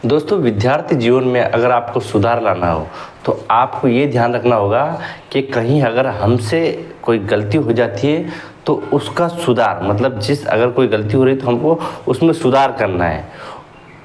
दोस्तों, विद्यार्थी जीवन में अगर आपको सुधार लाना हो तो आपको ये ध्यान रखना होगा कि कहीं अगर हमसे कोई गलती हो जाती है तो उसका सुधार, मतलब अगर कोई गलती हो रही तो हमको उसमें सुधार करना है।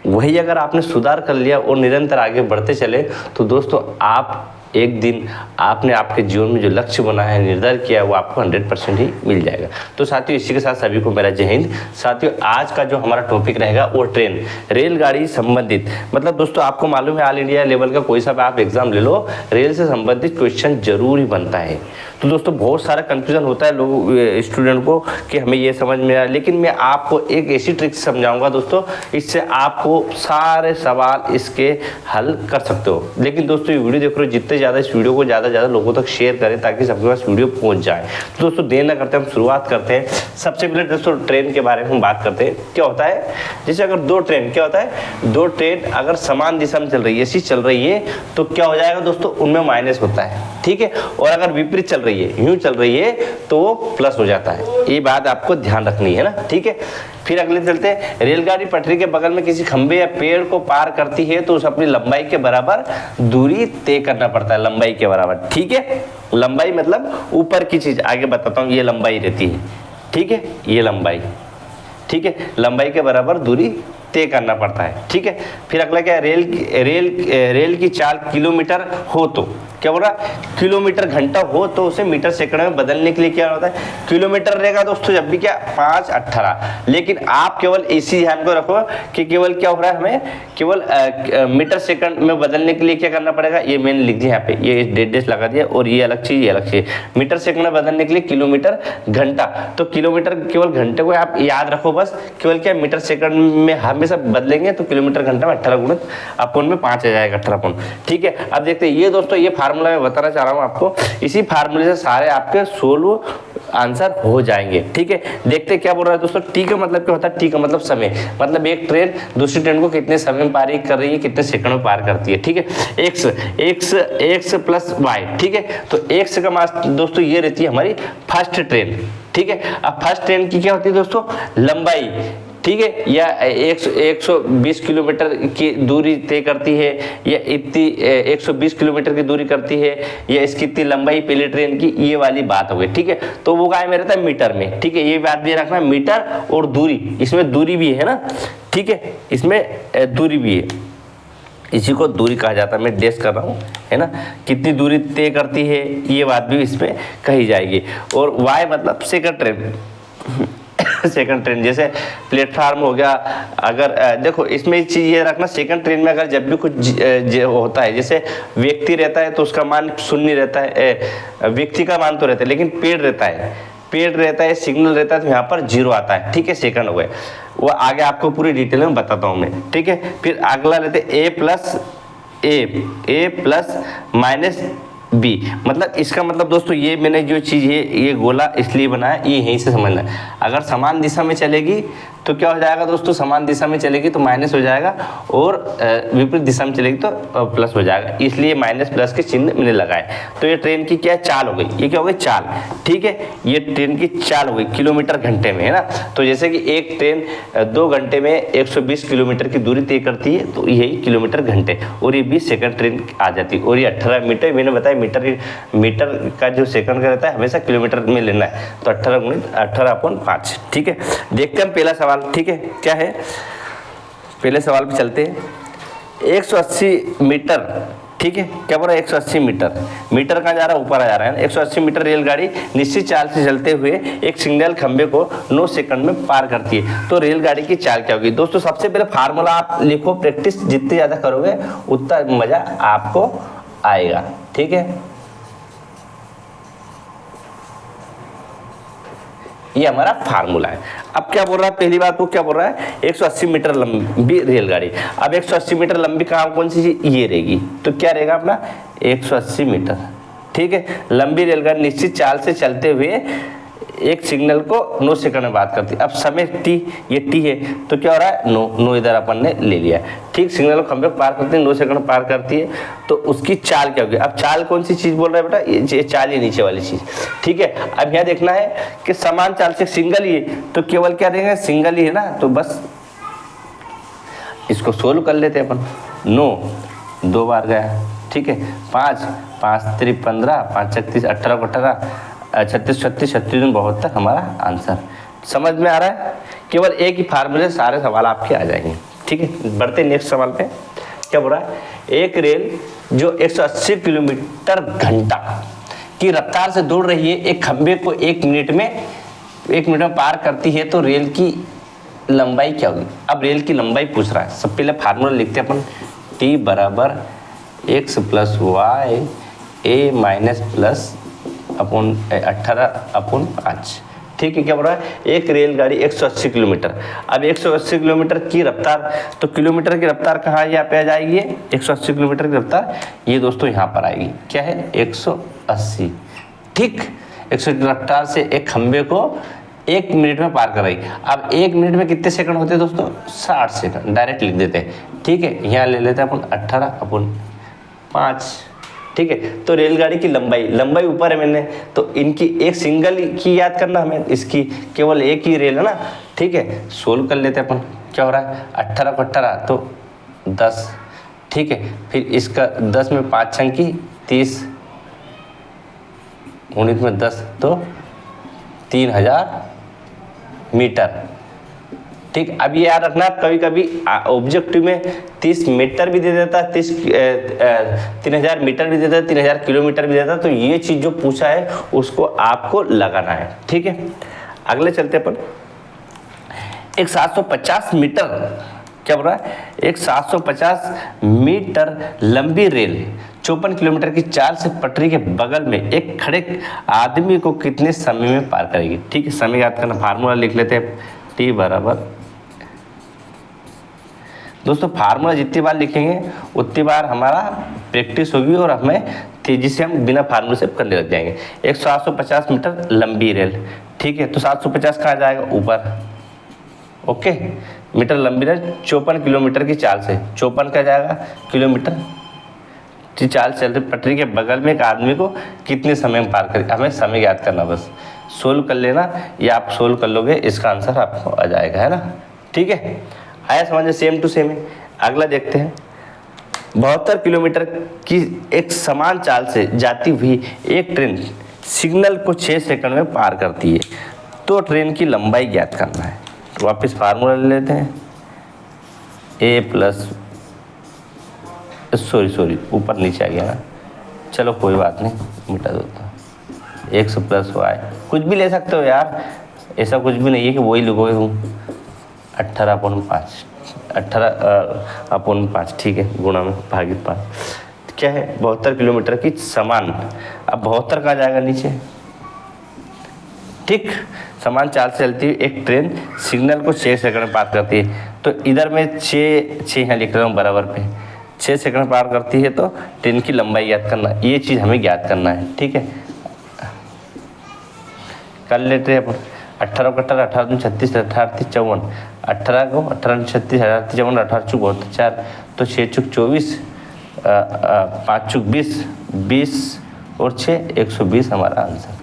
वही अगर आपने सुधार कर लिया और निरंतर आगे बढ़ते चले तो दोस्तों आप एक दिन आपने आपके जीवन में जो लक्ष्य बनाया है, निर्धारित किया है, वो आपको 100% ही मिल जाएगा। तो साथियों, इसी के साथ सभी को मेरा जय हिंद। साथियों, आज का जो हमारा टॉपिक रहेगा वो ट्रेन, रेलगाड़ी संबंधित, मतलब दोस्तों आपको मालूम है ऑल इंडिया लेवल का कोई सा भी आप एग्जाम ले लो, रेल से संबंधित क्वेश्चन जरूर ही बनता है। तो दोस्तों बहुत सारा कंफ्यूजन होता है लोग स्टूडेंट को कि हमें ये समझ में आया, लेकिन मैं आपको एक ऐसी ट्रिक समझाऊंगा दोस्तों, इससे आपको सारे सवाल इसके हल कर सकते हो। लेकिन दोस्तों ये वीडियो देख रहे हो, जितने ज़्यादा इस वीडियो को ज़्यादा लोगों तक शेयर करें ताकि सबके पास वीडियो पहुंच जाए। तो दोस्तों देर न करते हम शुरुआत करते हैं। सबसे पहले दोस्तों ट्रेन के बारे में हम बात करते हैं। क्या होता है, जैसे अगर दो ट्रेन, क्या होता है, दो ट्रेन अगर समान दिशा में चल रही है, ऐसी चल रही है, तो क्या हो जाएगा दोस्तों, उनमें माइनस होता है, ठीक है। और अगर विपरीत चल रही है, यूं चल रही है, तो वो प्लस हो जाता है। ये बात आपको ध्यान रखनी है ना, ठीक है। फिर अगले चलते हैं, रेलगाड़ी पटरी के बगल में किसी खंबे या पेड़ को पार करती है तो उसे अपनी लंबाई के बराबर दूरी तय करना पड़ता है, लंबाई के बराबर, ठीक है। लंबाई मतलब ऊपर की चीज, आगे बताता हूँ, ये लंबाई रहती है, ठीक है, ये लंबाई, ठीक है, लंबाई के बराबर दूरी तय करना पड़ता है, ठीक है। फिर अगला क्या है, रेल की चाल किलोमीटर हो तो, क्या बोल रहा, किलोमीटर घंटा हो तो उसे मीटर सेकंड में बदलने के लिए क्या होता है, किलोमीटर रहेगा दोस्तों जब भी क्या 5 18। लेकिन आप केवल इसी ध्यान को रखो कि केवल क्या हो रहा है, हमें केवल मीटर सेकंड में बदलने के लिए क्या करना पड़ेगा, ये मैंने लिख दिया यहाँ पे, ये डेढ़ लगा दिया, और ये अलग चीज, ये अलग चीज। मीटर सेकंड में बदलने के लिए किलोमीटर घंटा, तो किलोमीटर केवल घंटे को आप याद रखो बस, केवल क्या मीटर सेकंड में हमेशा बदलेंगे तो किलोमीटर घंटा में 18 गुणित अपोन में 5 आ जाएगा, 18 अपोन, ठीक है। अब देखते हैं ये दोस्तों, ये फार्मूला मैं बताना चाह रहा हूँ आपको, इसी फार्मूले से सारे आपके 16 आंसर हो जाएंगे, ठीक है। देखते क्या बोल रहा है दोस्तों, टी का मतलब क्या होता है, टी का मतलब समय, मतलब एक ट्रेन दूसरी ट्रेन को कितने समय में पार कर रही है, कितने सेकंड में पार करती है, ठीक है। एक्स प्लस वाई, ठीक है। तो एक्स का मास दोस्तों ये रहती है हमारी फर्स्ट ट्रेन, ठीक है। अब फर्स्ट ट्रेन की क्या होती है दोस्तों, लंबाई, ठीक है, या 120 किलोमीटर की दूरी तय करती है, या इतनी 120 किलोमीटर की दूरी करती है, या इसकी इतनी लंबाई पहली ट्रेन की, ये वाली बात हो गई, ठीक है। तो वो काय में रहता है, मीटर में, ठीक है। ये बात भी रखना, मीटर और दूरी, इसमें दूरी भी है ना, ठीक है, इसमें दूरी भी है, इसी को दूरी कहा जाता है, मैं डैश कर रहा हूँ, है ना। कितनी दूरी तय करती है ये बात भी इसमें कही जाएगी। और वाई मतलब सेकंड ट्रेन, सेकंड ट्रेन, जैसे प्लेटफार्म हो गया, अगर देखो इसमें एक चीज ये रखना, सेकंड ट्रेन में अगर जब भी कुछ होता है, जैसे व्यक्ति रहता है तो उसका मान शून्य रहता है, व्यक्ति का मान तो रहता है, लेकिन पेड़ रहता है, सिग्नल रहता है, तो यहाँ पर 0 आता है, ठीक है, सेकंड हो गए। वो आगे आपको पूरी डिटेल में बताता हूँ मैं, ठीक है। फिर अगला लेते ए प्लस माइनस बी, मतलब इसका मतलब दोस्तों ये मैंने जो चीज़ है ये गोला इसलिए बनाया, ये यहीं से समझना है। अगर समान दिशा में चलेगी तो क्या हो जाएगा दोस्तों, समान दिशा में चलेगी तो माइनस हो जाएगा, और विपरीत दिशा में चलेगी तो प्लस हो जाएगा, इसलिए माइनस प्लस के चिन्ह मैंने लगाए। तो ये ट्रेन की क्या चाल हो गई, ये क्या हो गई, चाल, ठीक है। ये ट्रेन की चाल हो गई किलोमीटर घंटे में, है ना। तो जैसे कि एक ट्रेन 2 घंटे में 120 किलोमीटर की दूरी तय करती है, तो यही किलोमीटर घंटे, और ये 20 सेकंड ट्रेन आ जाती है। और ये 18 मीटर, मैंने बताया मीटर का जो सेकंड का रहता है हमेशा किलोमीटर में लेना है, तो 18 गुणित 18/5, ठीक है। देखते हैं पहला सवाल, ठीक है, क्या है, पहले सवाल पे चलते हैं। 180 मीटर, ठीक है, क्या बोल रहा है, 180 मीटर कहाँ जा रहा है, ऊपर आ जा रहा है ना। 180 मीटर रेलगाड़ी निश्चित चाल से चलते हुए एक सिग्नल खंबे को 9 सेकंड में पार करती है, तो रेलगाड़ी की चाल क्या होगी दोस्तों। सबसे पहले फार्मूला आप लिखो, प्रैक्टिस जितनी ज्यादा करोगे उतना मजा आपको आएगा, ठीक है। ये हमारा फार्मूला है। अब क्या बोल रहा है, पहली बात वो क्या बोल रहा है, 180 मीटर लंबी रेलगाड़ी। अब 180 मीटर लंबी कौन सी चीज, ये रहेगी, तो क्या रहेगा अपना 180 मीटर, ठीक है। लंबी रेलगाड़ी निश्चित चाल से चलते हुए एक सिग्नल को 9 सेकंड में बात करती है। अब समय टी, ये टी है, तो क्या हो रहा है, 9 इधर अपन ने ले लिया, ठीक। सिग्नल को खंबे को पार करती है, 9 सेकंड में पार करती है, तो उसकी चाल क्या होगी। अब चाल कौन सी चीज बोल रहा है बेटा, ये चाल ही नीचे वाली चीज, ठीक है। अब यहाँ देखना है कि समान चाल से सिंगल ही है, तो केवल क्या देंगे, सिंगल ही है ना, तो बस इसको सोल्व कर लेते अपन। 9 2 बार गया, ठीक है। 5 5 3 15, 5 36 18 को 18, 36 36 36 72 हमारा आंसर। समझ में आ रहा है? केवल एक ही फार्मूले से सारे सवाल आपके आ जाएंगे, ठीक है। बढ़ते नेक्स्ट सवाल पे। क्या बोल रहा है? एक रेल जो 180 किलोमीटर घंटा की रफ्तार से दौड़ रही है, एक खंबे को 1 मिनट में पार करती है, तो रेल की लंबाई क्या होगी? अब रेल की लंबाई पूछ रहा है। सब पहले फार्मूला लिखते हैं अपन। t बराबर x प्लस वाई ए माइनस प्लस अपॉन 18/5, ठीक है। क्या बोल रहा है? एक रेलगाड़ी 180 किलोमीटर। अब 180 किलोमीटर की रफ्तार, तो किलोमीटर की रफ्तार कहाँ यहाँ पे आ जाएगी? 180 किलोमीटर की रफ्तार ये दोस्तों यहाँ पर आएगी। क्या है? 180, ठीक। 180 की रफ्तार से एक खंबे को 1 मिनट में पार कर रही। अब 1 मिनट में कितने सेकंड होते हैं दोस्तों? 60 सेकंड। डायरेक्ट लिख देते हैं, ठीक है। यहाँ ले लेते हैं अपन 18/5, ठीक है। तो रेलगाड़ी की लंबाई ऊपर है मैंने, तो इनकी एक सिंगल की याद करना हमें, इसकी केवल एक ही रेल है ना, ठीक है। सोल्व कर लेते हैं अपन। क्या हो रहा है? 18 को 18 तो 10, ठीक है। फिर इसका 10 में 5 छंकी 30, 19 में 10 तो 3000 मीटर, ठीक। अब ये याद रखना, कभी कभी ऑब्जेक्टिव में 30 मीटर भी दे देता है, 3000 मीटर भी देता है, 3000 किलोमीटर भी देता है। तो ये चीज़ जो पूछा है उसको आपको लगाना है, ठीक है। अगले चलते अपन। एक 750 मीटर, क्या बोल रहा है? एक 750 मीटर लंबी रेल 54 किलोमीटर की चाल से पटरी के बगल में एक खड़े आदमी को कितने समय में पार करेगी? ठीक है, समय याद करना। फार्मूला लिख लेते हैं। टी बराबर, दोस्तों फार्मूला जितनी बार लिखेंगे उतनी बार हमारा प्रैक्टिस होगी और हमें तेजी से हम बिना फार्मूले से करने लग जाएंगे। 750 मीटर लंबी रेल, ठीक है। तो 750 कहाँ जाएगा? ऊपर, ओके। मीटर लंबी रेल 54 किलोमीटर की चाल से, 54 का जाएगा किलोमीटर की चाल चल रही पटरी के बगल में एक आदमी को कितने समय में पार करेगा? हमें समय याद करना, बस सोल्व कर लेना, या आप सोल्व कर लोगे इसका आंसर आपको आ जाएगा, है ना, ठीक है। आया समझ में? सेम टू सेम है। अगला देखते हैं। 72 किलोमीटर की एक समान चाल से जाती हुई एक ट्रेन सिग्नल को 6 सेकंड में पार करती है, तो ट्रेन की लंबाई ज्ञात करना है। तो वापस फार्मूला ले लेते हैं। ए प्लस, सॉरी ऊपर नीचे आ गया ना, चलो कोई बात नहीं, मिटा दो। तो एक्स प्लस वाई, कुछ भी ले सकते हो यार, ऐसा कुछ भी नहीं है कि वही लिखोगे तुम। 18/5, 18/5, ठीक है, गुणा में भागित 5। क्या है? 72 किलोमीटर की समान। अब 72 कहाँ जाएगा? नीचे, ठीक। समान चाल से चलती हुई एक ट्रेन सिग्नल को 6 सेकंड में पार करती है, तो इधर में 6 यहाँ लिख रहा हूँ बराबर पे। 6 सेकंड पार करती है, तो ट्रेन की लंबाई ज्ञात करना, ये चीज़ हमें ज्ञात करना है, ठीक है। कर लेते हैं अपन। 18 को 18, 18 36, 18 54, 18 को 18 36, 18 54, 18 चुक 4, तो 6 चुक 24, 5 चुक 20, 20 और 6 120 हमारा आंसर,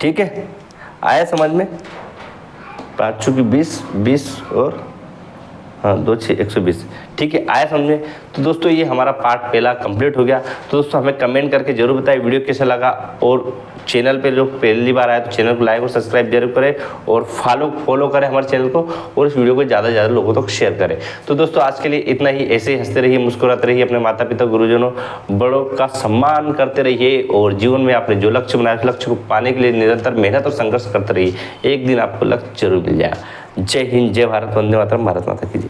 ठीक है। आया समझ में? 5 चुकी 20, 20 और 2 6 120, ठीक है। आया समझ में? तो दोस्तों ये हमारा पार्ट पहला कंप्लीट हो गया। तो दोस्तों हमें कमेंट करके जरूर बताएं वीडियो कैसा लगा, और चैनल पे जो पहली बार आया तो चैनल को लाइक और सब्सक्राइब जरूर करें, और फॉलो करें हमारे चैनल को, और इस वीडियो को ज़्यादा से ज़्यादा लोगों तक शेयर करें। तो दोस्तों आज के लिए इतना ही। ऐसे ही हंसते रहिए, मुस्कुराते रहिए, अपने माता पिता गुरुजनों बड़ों का सम्मान करते रहिए, और जीवन में आपने जो लक्ष्य बनाया उस लक्ष्य को पाने के लिए निरंतर मेहनत और संघर्ष करते रहिए। एक दिन आपको लक्ष्य जरूर मिल जाएगा। जय हिंद, जय भारत, वंदे मातरम, भारत माता की जय।